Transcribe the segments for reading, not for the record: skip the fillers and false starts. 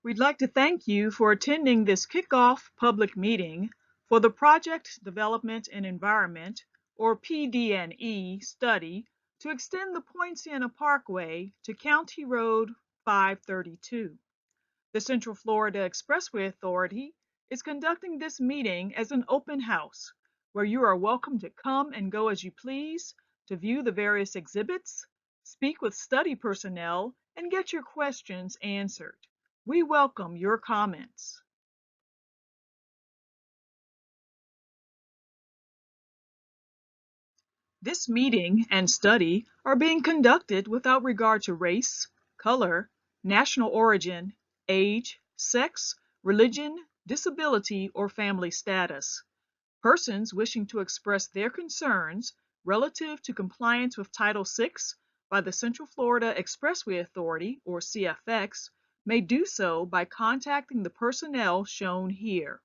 We'd like to thank you for attending this kickoff public meeting for the Project Development and Environment, or PD&E, study to extend the Poinciana Parkway to County Road 532. The Central Florida Expressway Authority is conducting this meeting as an open house, where you are welcome to come and go as you please, to view the various exhibits, speak with study personnel, and get your questions answered. We welcome your comments. This meeting and study are being conducted without regard to race, color, national origin, age, sex, religion, disability, or family status. Persons wishing to express their concerns relative to compliance with Title VI by the Central Florida Expressway Authority, or CFX, may do so by contacting the personnel shown here.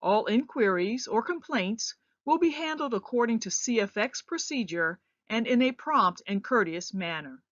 All inquiries or complaints will be handled according to CFX procedure and in a prompt and courteous manner.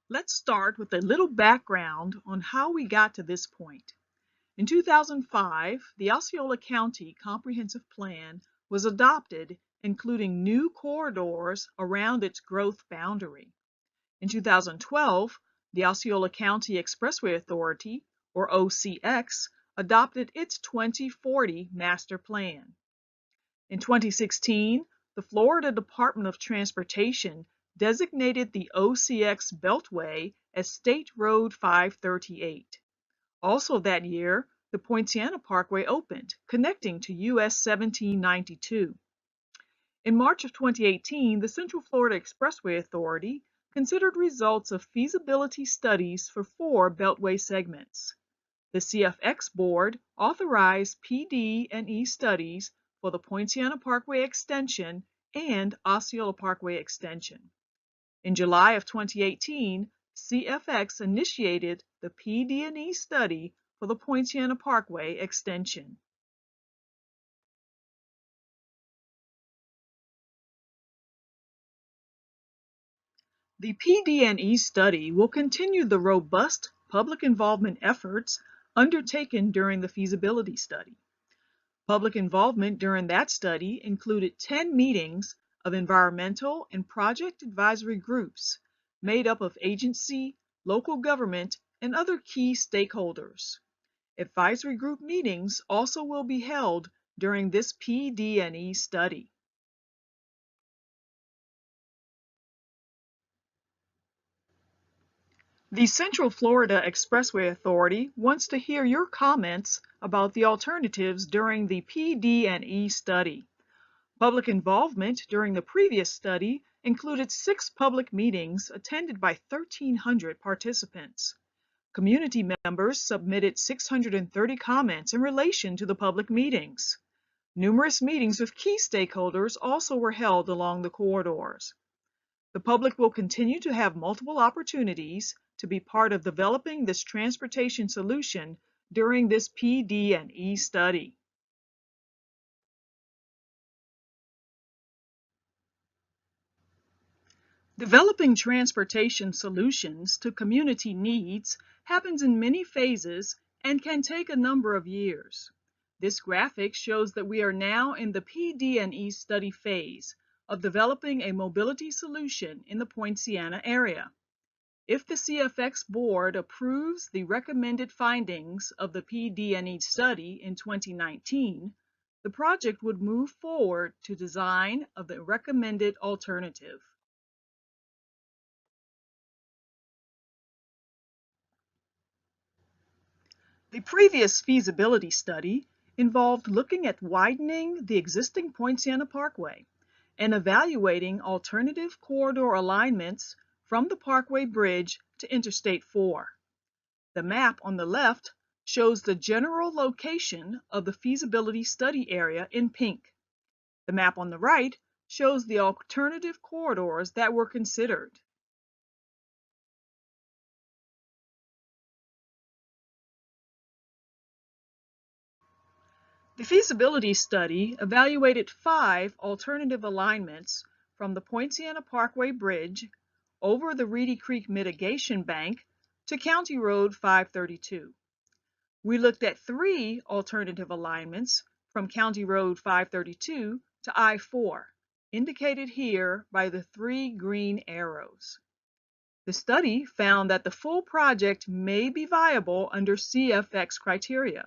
Let's start with a little background on how we got to this point. In 2005, the Osceola County Comprehensive Plan was adopted, including new corridors around its growth boundary. In 2012, the Osceola County Expressway Authority, or OCX, adopted its 2040 Master Plan. In 2016, the Florida Department of Transportation designated the OCX Beltway as State Road 538. Also that year, the Poinciana Parkway opened, connecting to US 1792. In March of 2018, the Central Florida Expressway Authority considered results of feasibility studies for 4 Beltway segments. The CFX Board authorized PD&E studies for the Poinciana Parkway Extension and Osceola Parkway Extension. In July of 2018, CFX initiated the PD&E study for the Poinciana Parkway Extension. The PD&E study will continue the robust public involvement efforts undertaken during the feasibility study. Public involvement during that study included 10 meetings of environmental and project advisory groups made up of agency, local government, and other key stakeholders. Advisory group meetings also will be held during this PD&E study. The Central Florida Expressway Authority wants to hear your comments about the alternatives during the PD&E study. Public involvement during the previous study included 6 public meetings attended by 1,300 participants. Community members submitted 630 comments in relation to the public meetings. Numerous meetings with key stakeholders also were held along the corridors. The public will continue to have multiple opportunities to be part of developing this transportation solution during this PD&E study. Developing transportation solutions to community needs happens in many phases and can take a number of years. This graphic shows that we are now in the PD&E study phase of developing a mobility solution in the Poinciana area. If the CFX board approves the recommended findings of the PD&E study in 2019, the project would move forward to design of the recommended alternative. The previous feasibility study involved looking at widening the existing Poinciana Parkway and evaluating alternative corridor alignments from the Parkway Bridge to Interstate 4. The map on the left shows the general location of the feasibility study area in pink. The map on the right shows the alternative corridors that were considered. The feasibility study evaluated 5 alternative alignments from the Poinciana Parkway Bridge over the Reedy Creek Mitigation Bank to County Road 532. We looked at 3 alternative alignments from County Road 532 to I-4, indicated here by the 3 green arrows. The study found that the full project may be viable under CFX criteria.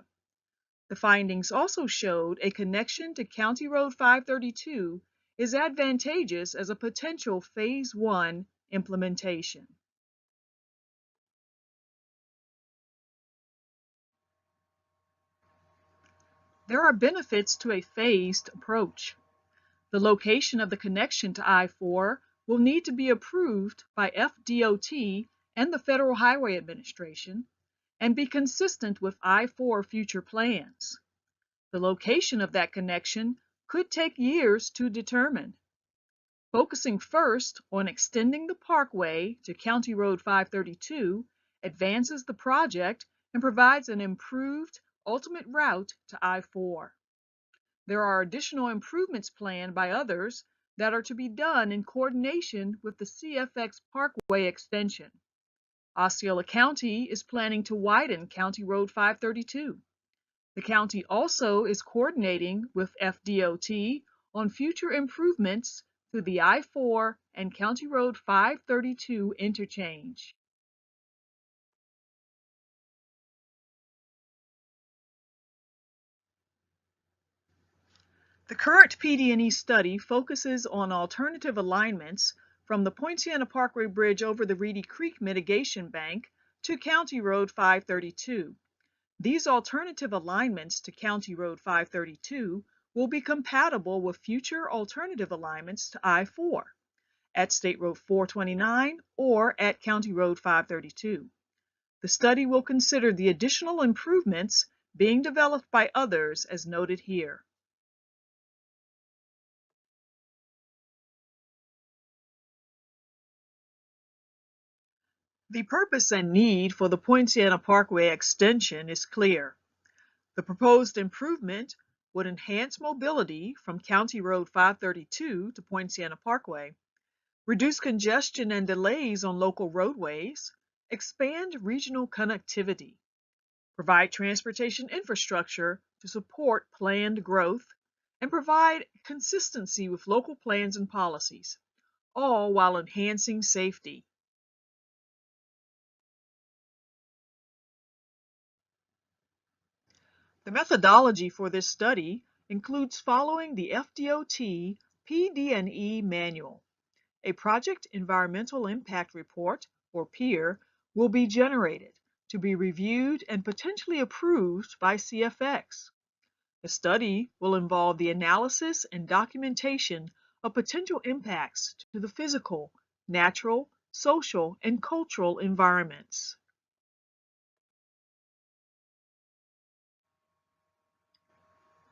The findings also showed a connection to County Road 532 is advantageous as a potential Phase 1 implementation. There are benefits to a phased approach. The location of the connection to I-4 will need to be approved by FDOT and the Federal Highway Administration and be consistent with I-4 future plans. The location of that connection could take years to determine. Focusing first on extending the Parkway to County Road 532 advances the project and provides an improved ultimate route to I-4. There are additional improvements planned by others that are to be done in coordination with the CFX Parkway extension. Osceola County is planning to widen County Road 532. The county also is coordinating with FDOT on future improvements to the I-4 and County Road 532 interchange. The current PD&E study focuses on alternative alignments from the Poinciana Parkway Bridge over the Reedy Creek Mitigation Bank to County Road 532. These alternative alignments to County Road 532 will be compatible with future alternative alignments to I-4 at State Road 429 or at County Road 532. The study will consider the additional improvements being developed by others as noted here. The purpose and need for the Poinciana Parkway extension is clear. The proposed improvement would enhance mobility from County Road 532 to Poinciana Parkway, reduce congestion and delays on local roadways, expand regional connectivity, provide transportation infrastructure to support planned growth, and provide consistency with local plans and policies, all while enhancing safety. The methodology for this study includes following the FDOT PD&E manual. A Project Environmental Impact Report, or PEIR, will be generated to be reviewed and potentially approved by CFX. The study will involve the analysis and documentation of potential impacts to the physical, natural, social, and cultural environments.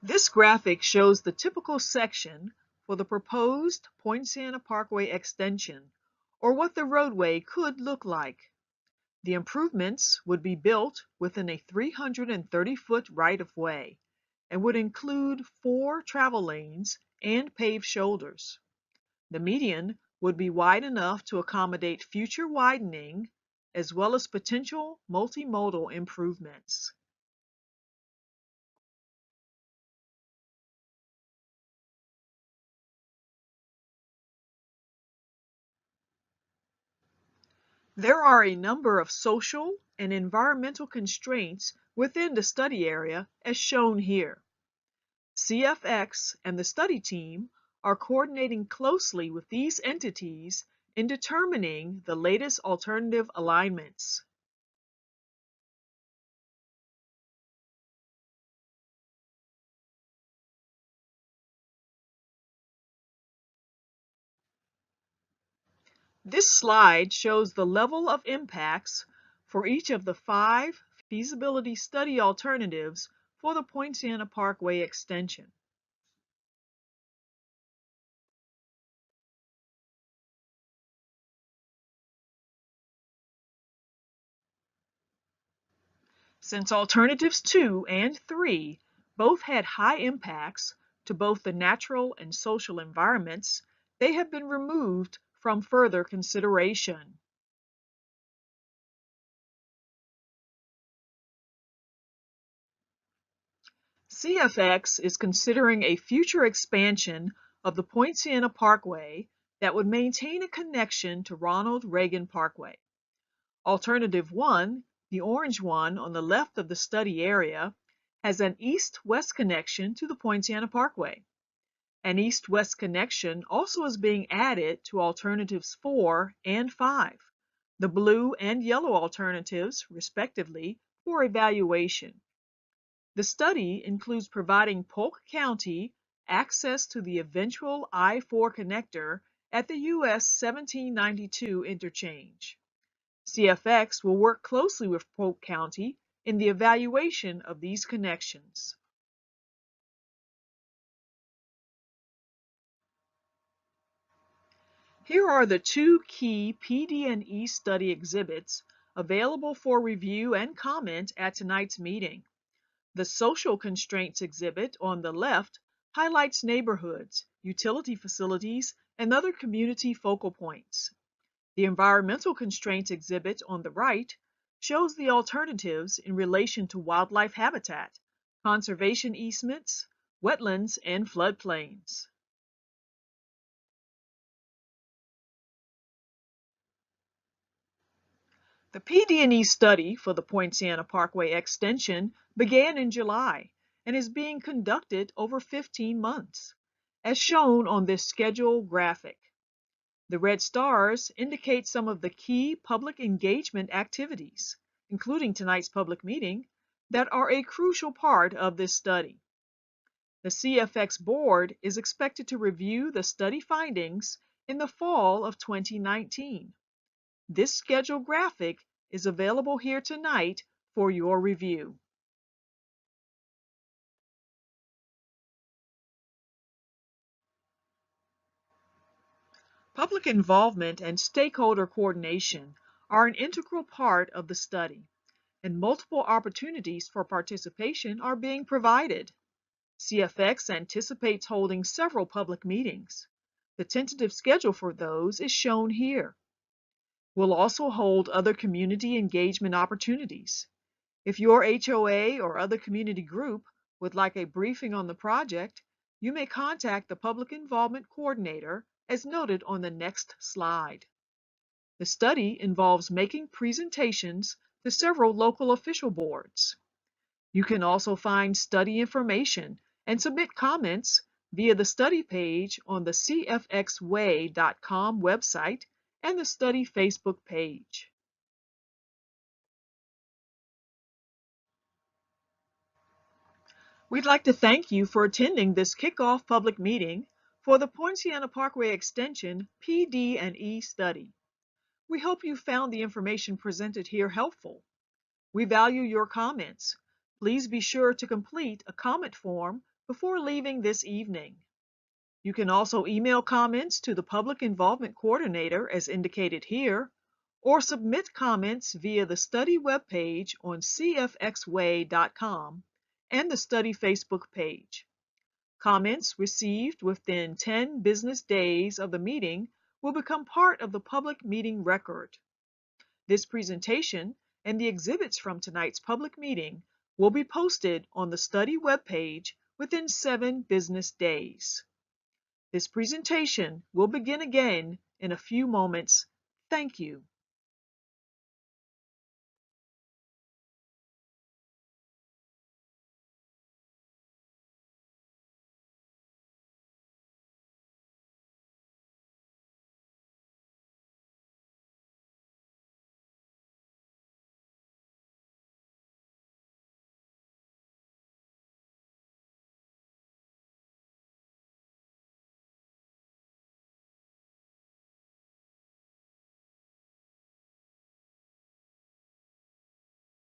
This graphic shows the typical section for the proposed Poinciana Parkway extension, or what the roadway could look like. The improvements would be built within a 330-foot right-of-way and would include 4 travel lanes and paved shoulders. The median would be wide enough to accommodate future widening as well as potential multimodal improvements. There are a number of social and environmental constraints within the study area as shown here. CFX and the study team are coordinating closely with these entities in determining the latest alternative alignments. This slide shows the level of impacts for each of the 5 feasibility study alternatives for the Poinciana Parkway extension. Since alternatives 2 and 3 Both had high impacts to both the natural and social environments. They have been removed from further consideration. CFX is considering a future expansion of the Poinciana Parkway that would maintain a connection to Ronald Reagan Parkway. Alternative 1, the orange one on the left of the study area, has an east-west connection to the Poinciana Parkway. An east-west connection also is being added to alternatives 4 and 5, the blue and yellow alternatives, respectively, for evaluation. The study includes providing Polk County access to the eventual I-4 connector at the US 1792 interchange. CFX will work closely with Polk County in the evaluation of these connections. Here are the two key PD&E study exhibits available for review and comment at tonight's meeting. The social constraints exhibit on the left highlights neighborhoods, utility facilities, and other community focal points. The environmental constraints exhibit on the right shows the alternatives in relation to wildlife habitat, conservation easements, wetlands, and floodplains. The PD&E study for the Poinciana Parkway extension began in July and is being conducted over 15 months, as shown on this schedule graphic. The red stars indicate some of the key public engagement activities, including tonight's public meeting, that are a crucial part of this study. The CFX board is expected to review the study findings in the fall of 2019. This schedule graphic is available here tonight for your review. Public involvement and stakeholder coordination are an integral part of the study, and multiple opportunities for participation are being provided. CFX anticipates holding several public meetings. The tentative schedule for those is shown here. We'll also hold other community engagement opportunities. If your HOA or other community group would like a briefing on the project, you may contact the Public Involvement Coordinator as noted on the next slide. The study involves making presentations to several local official boards. You can also find study information and submit comments via the study page on the cfxway.com website and the study Facebook page. We'd like to thank you for attending this kickoff public meeting for the Poinciana Parkway Extension PD&E study. We hope you found the information presented here helpful. We value your comments. Please be sure to complete a comment form before leaving this evening. You can also email comments to the Public Involvement Coordinator as indicated here, or submit comments via the study webpage on cfxway.com and the study Facebook page. Comments received within 10 business days of the meeting will become part of the public meeting record. This presentation and the exhibits from tonight's public meeting will be posted on the study webpage within 7 business days. This presentation will begin again in a few moments. Thank you.